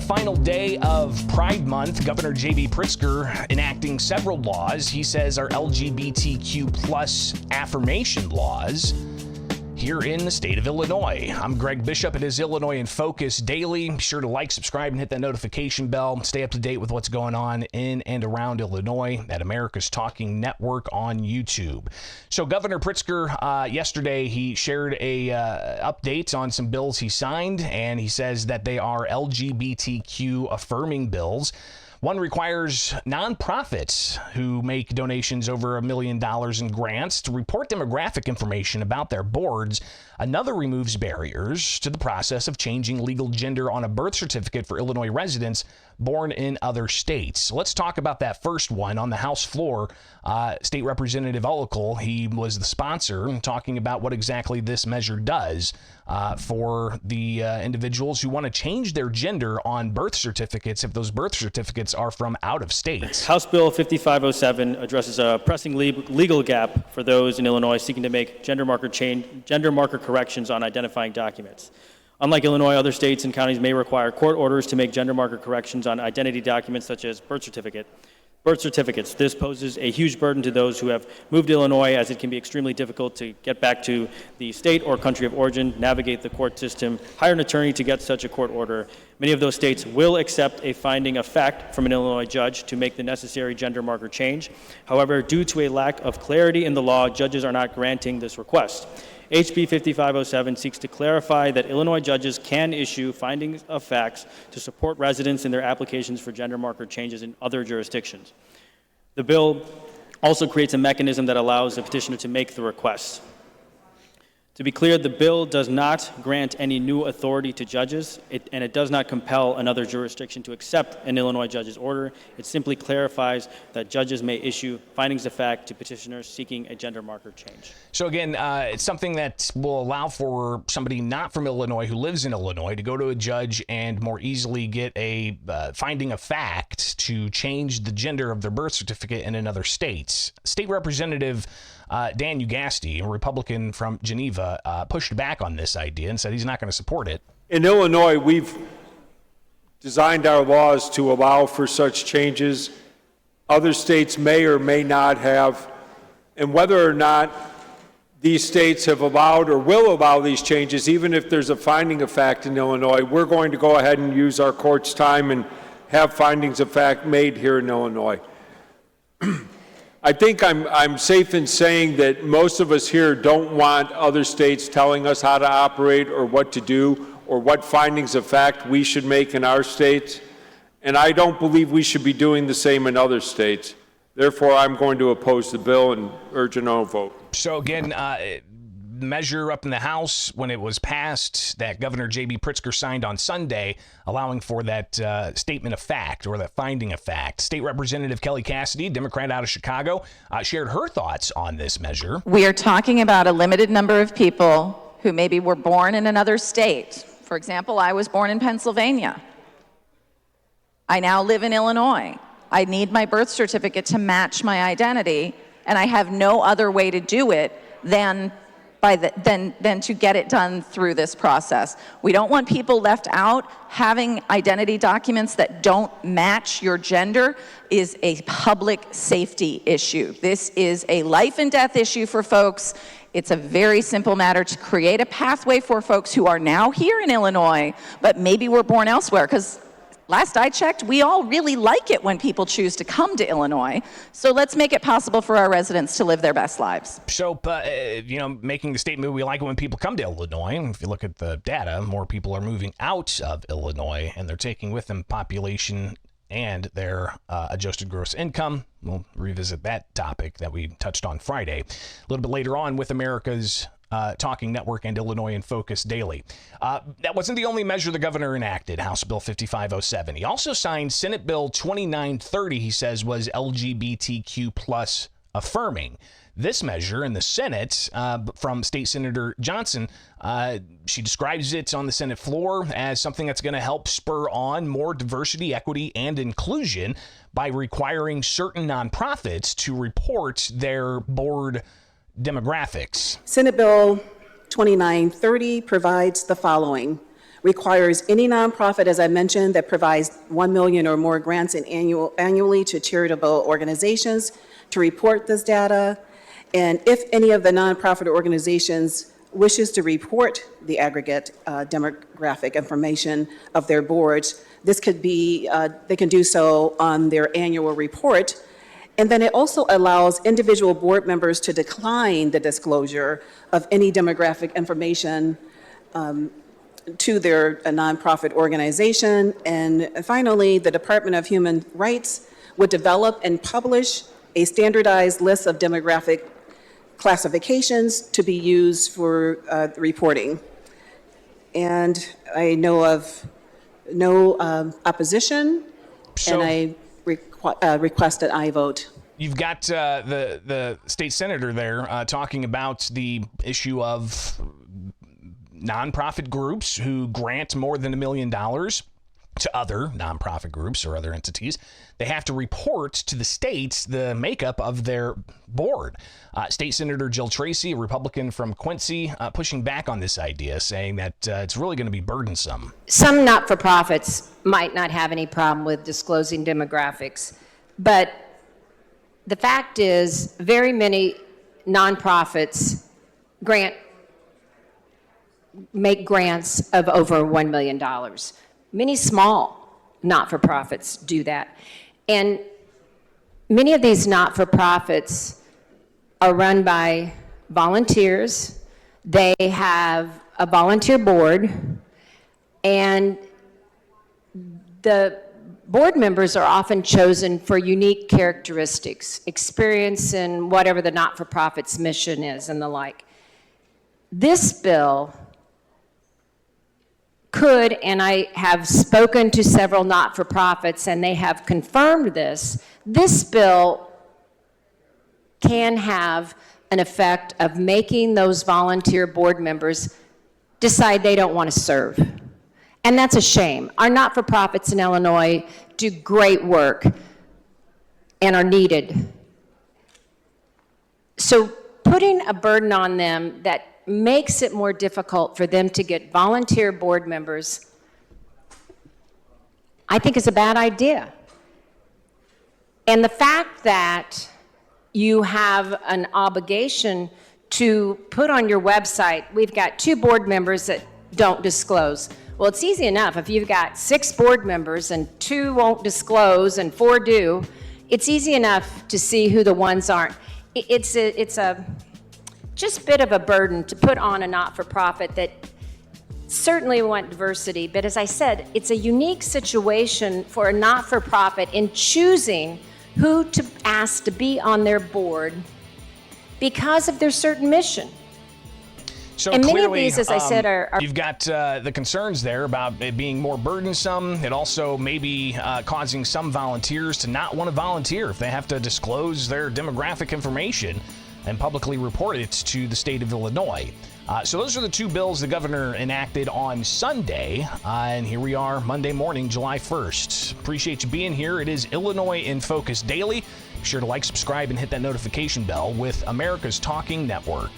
final day of Pride Month, Governor J.B. Pritzker enacting several laws he says are LGBTQ plus affirmation laws here in the state of Illinois. I'm Greg Bishop. It is Illinois in Focus Daily. Be sure to like, subscribe, and hit that notification bell. Stay up to date with what's going on in and around Illinois at America's Talking Network on YouTube. So Governor Pritzker, yesterday, he shared a update on some bills he signed, and he says that they are LGBTQ affirming bills. One requires nonprofits who make donations over $1 million in grants to report demographic information about their boards. Another removes barriers to the process of changing legal gender on a birth certificate for Illinois residents born in other states. So let's talk about that first one. On the House floor, State Representative Ullical, he was the sponsor, talking about what exactly this measure does for the individuals who want to change their gender on birth certificates if those birth certificates are from out of state. House Bill 5507 addresses a pressing legal gap for those in Illinois seeking to make gender marker corrections on identifying documents. Unlike Illinois, other states and counties may require court orders to make gender marker corrections on identity documents such as birth certificates. This poses a huge burden to those who have moved to Illinois, as it can be extremely difficult to get back to the state or country of origin, navigate the court system, hire an attorney to get such a court order. Many of those states will accept a finding of fact from an Illinois judge to make the necessary gender marker change. However, due to a lack of clarity in the law, judges are not granting this request. HB 5507 seeks to clarify that Illinois judges can issue findings of facts to support residents in their applications for gender marker changes in other jurisdictions. The bill also creates a mechanism that allows the petitioner to make the request. To be clear, the bill does not grant any new authority to judges, and it does not compel another jurisdiction to accept an Illinois judge's order. It simply clarifies that judges may issue findings of fact to petitioners seeking a gender marker change. So again, it's something that will allow for somebody not from Illinois who lives in Illinois to go to a judge and more easily get a finding of fact to change the gender of their birth certificate in another state. State Representative Dan Ugasti, a Republican from Geneva, pushed back on this idea and said he's not going to support it. In Illinois, we've designed our laws to allow for such changes. Other states may or may not have. And whether or not these states have allowed or will allow these changes, even if there's a finding of fact in Illinois, we're going to go ahead and use our court's time and have findings of fact made here in Illinois. I think I'm safe in saying that most of us here don't want other states telling us how to operate or what to do or what findings of fact we should make in our states. And I don't believe we should be doing the same in other states. Therefore, I'm going to oppose the bill and urge a no vote. So again, measure up in the House when it was passed that Governor J.B. Pritzker signed on Sunday, allowing for that statement of fact or that finding of fact. State Representative Kelly Cassidy, Democrat out of Chicago, shared her thoughts on this measure. We are talking about a limited number of people who maybe were born in another state. For example, I was born in Pennsylvania. I now live in Illinois. I need my birth certificate to match my identity, and I have no other way to do it than to get it done through this process. We don't want people left out. Having identity documents that don't match your gender is a public safety issue. This is a life and death issue for folks. It's a very simple matter to create a pathway for folks who are now here in Illinois, but maybe were born elsewhere, because last I checked, we all really like it when people choose to come to Illinois. So let's make it possible for our residents to live their best lives. So, making the statement, we like it when people come to Illinois. If you look at the data, more people are moving out of Illinois, and they're taking with them population and their adjusted gross income. We'll revisit that topic that we touched on Friday. A little bit later on with America's Talking Network and Illinois in Focus Daily. That wasn't the only measure the governor enacted, House Bill 5507. He also signed Senate Bill 2930, he says, was LGBTQ plus affirming. This measure in the Senate from State Senator Johnson, she describes it on the Senate floor as something that's going to help spur on more diversity, equity, and inclusion by requiring certain nonprofits to report their board demographics. Senate Bill 2930 provides the following. requires any nonprofit, as I mentioned, that provides 1 million or more grants annually to charitable organizations to report this data. And if any of the nonprofit organizations wishes to report the aggregate demographic information of their boards, this could be, they can do so on their annual report. And then it also allows individual board members to decline the disclosure of any demographic information to their nonprofit organization. And finally, the Department of Human Rights would develop and publish a standardized list of demographic classifications to be used for reporting. And I know of no opposition, and I request that I vote. You've got the state senator there talking about the issue of nonprofit groups who grant more than $1 million to other nonprofit groups or other entities. They have to report to the states the makeup of their board. State Senator Jill Tracy, a Republican from Quincy, pushing back on this idea, saying that it's really going to be burdensome. Some not-for-profits might not have any problem with disclosing demographics, but the fact is very many nonprofits make grants of over $1 million. Many small not-for-profits do that. And many of these not-for-profits are run by volunteers. They have a volunteer board, and the board members are often chosen for unique characteristics, experience in whatever the not-for-profit's mission is and the like. This bill could, and I have spoken to several not-for-profits and they have confirmed this bill can have an effect of making those volunteer board members decide they don't want to serve. And that's a shame. Our not-for-profits in Illinois do great work and are needed. So putting a burden on them that makes it more difficult for them to get volunteer board members, I think is a bad idea. And the fact that you have an obligation to put on your website, we've got 2 board members that don't disclose. Well, it's easy enough. If you've got 6 board members and 2 won't disclose and 4 do, it's easy enough to see who the ones aren't. It's a just bit of a burden to put on a not-for-profit that certainly want diversity, but as I said, it's a unique situation for a not-for-profit in choosing who to ask to be on their board because of their certain mission. So and clearly, many of these, as I said, are you've got the concerns there about it being more burdensome. It also may be causing some volunteers to not want to volunteer if they have to disclose their demographic information and publicly report it to the state of Illinois. So those are the 2 bills the governor enacted on Sunday, and here we are Monday morning, July 1st. Appreciate you being here. It is Illinois in Focus Daily. Be sure to like, subscribe, and hit that notification bell with America's Talking Network.